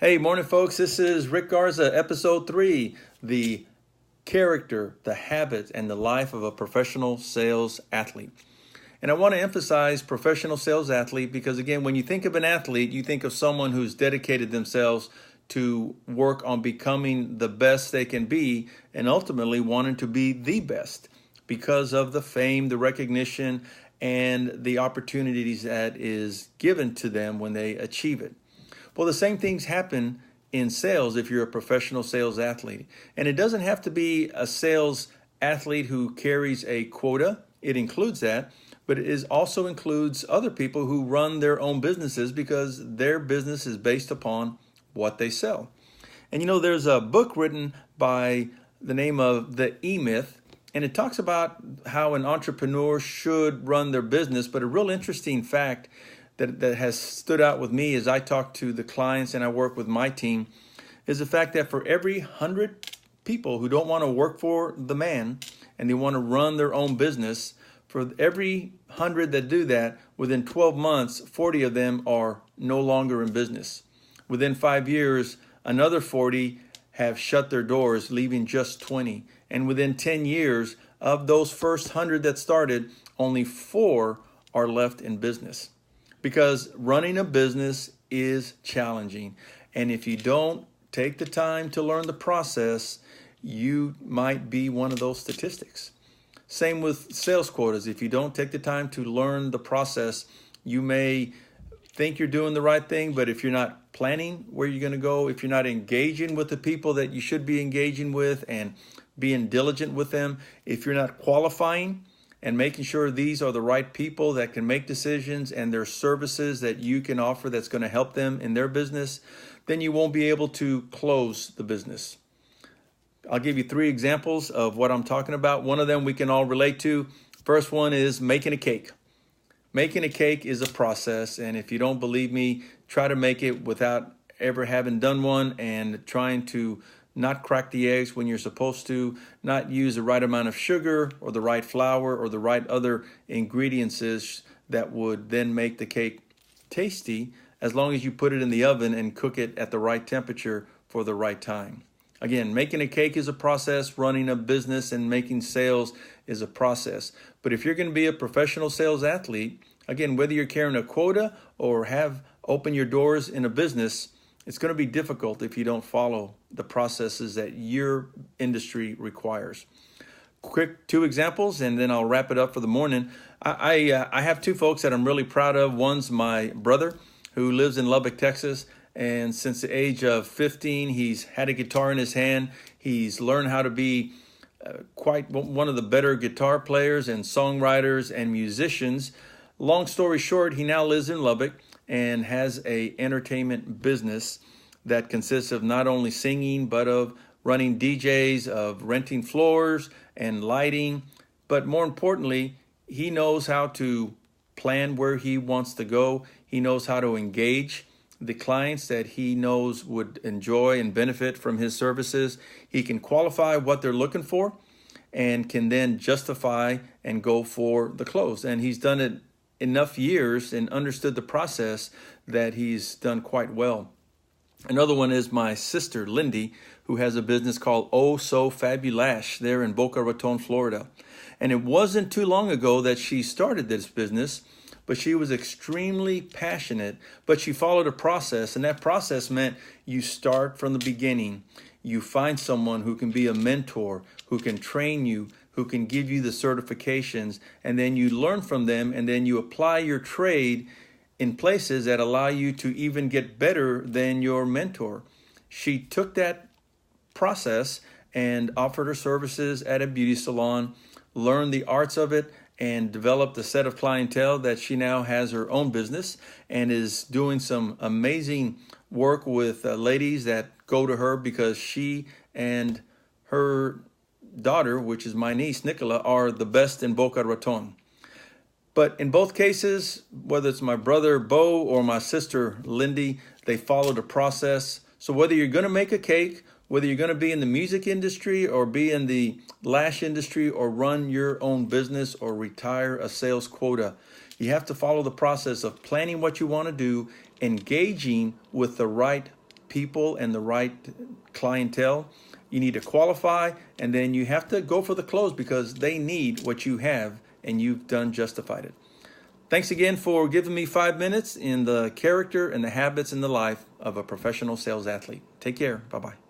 Hey, morning, folks. This is Rick Garza, episode 3, the character, the habits, and the life of a professional sales athlete. And I want to emphasize professional sales athlete because, again, when you think of an athlete, you think of someone who's dedicated themselves to work on becoming the best they can be and ultimately wanting to be the best because of the fame, the recognition, and the opportunities that is given to them when they achieve it. Well, the same things happen in sales if you're a professional sales athlete. And it doesn't have to be a sales athlete who carries a quota. It includes that, but also includes other people who run their own businesses because their business is based upon what they sell. And there's a book written by the name of The E-Myth, and it talks about how an entrepreneur should run their business. But a real interesting fact that has stood out with me as I talk to the clients and I work with my team is the fact that for every 100 people who don't want to work for the man and they want to run their own business, for every 100 that do that, within 12 months, 40 of them are no longer in business. Within 5 years, another 40 have shut their doors, leaving just 20. And within 10 years, of those first 100 that started, only 4 are left in business. Because running a business is challenging. And if you don't take the time to learn the process, you might be one of those statistics. Same with sales quotas. If you don't take the time to learn the process, you may think you're doing the right thing, but if you're not planning where you're going to go, if you're not engaging with the people that you should be engaging with and being diligent with them, if you're not qualifying and making sure these are the right people that can make decisions and their services that you can offer that's going to help them in their business, then you won't be able to close the business. I'll give you 3 examples of what I'm talking about. One of them we can all relate to. First one is making a cake. Making a cake is a process, and if you don't believe me, try to make it without ever having done one and trying to not crack the eggs when you're supposed to, not use the right amount of sugar or the right flour or the right other ingredients that would then make the cake tasty, as long as you put it in the oven and cook it at the right temperature for the right time. Again, making a cake is a process, running a business and making sales is a process. But if you're going to be a professional sales athlete, again, whether you're carrying a quota or have opened your doors in a business, it's going to be difficult if you don't follow the processes that your industry requires. Quick 2 examples, and then I'll wrap it up for the morning. I have 2 folks that I'm really proud of. One's my brother who lives in Lubbock, Texas. And since the age of 15, he's had a guitar in his hand. He's learned how to be quite one of the better guitar players and songwriters and musicians. Long story short, he now lives in Lubbock and has a entertainment business that consists of not only singing, but of running DJs, of renting floors and lighting. But more importantly, he knows how to plan where he wants to go. He knows how to engage the clients that he knows would enjoy and benefit from his services. He can qualify what they're looking for and can then justify and go for the close. And he's done it enough years and understood the process that he's done quite well. Another one is my sister, Lindy, who has a business called Oh So Fabulash there in Boca Raton, Florida. And it wasn't too long ago that she started this business, but she was extremely passionate, but she followed a process, and that process meant you start from the beginning. You find someone who can be a mentor, who can train you, who can give you the certifications, and then you learn from them, and then you apply your trade in places that allow you to even get better than your mentor. She took that process and offered her services at a beauty salon, learned the arts of it, and developed a set of clientele that she now has her own business and is doing some amazing work with ladies that go to her because she and her daughter, which is my niece, Nicola, are the best in Boca Raton. But in both cases, whether it's my brother, Bo, or my sister, Lindy, they followed a process. So whether you're going to make a cake, whether you're going to be in the music industry or be in the lash industry or run your own business or retire a sales quota, you have to follow the process of planning what you want to do, engaging with the right people and the right clientele. You need to qualify, and then you have to go for the close because they need what you have and you've done justified it. Thanks again for giving me 5 minutes in the character and the habits and the life of a professional sales athlete. Take care. Bye-bye.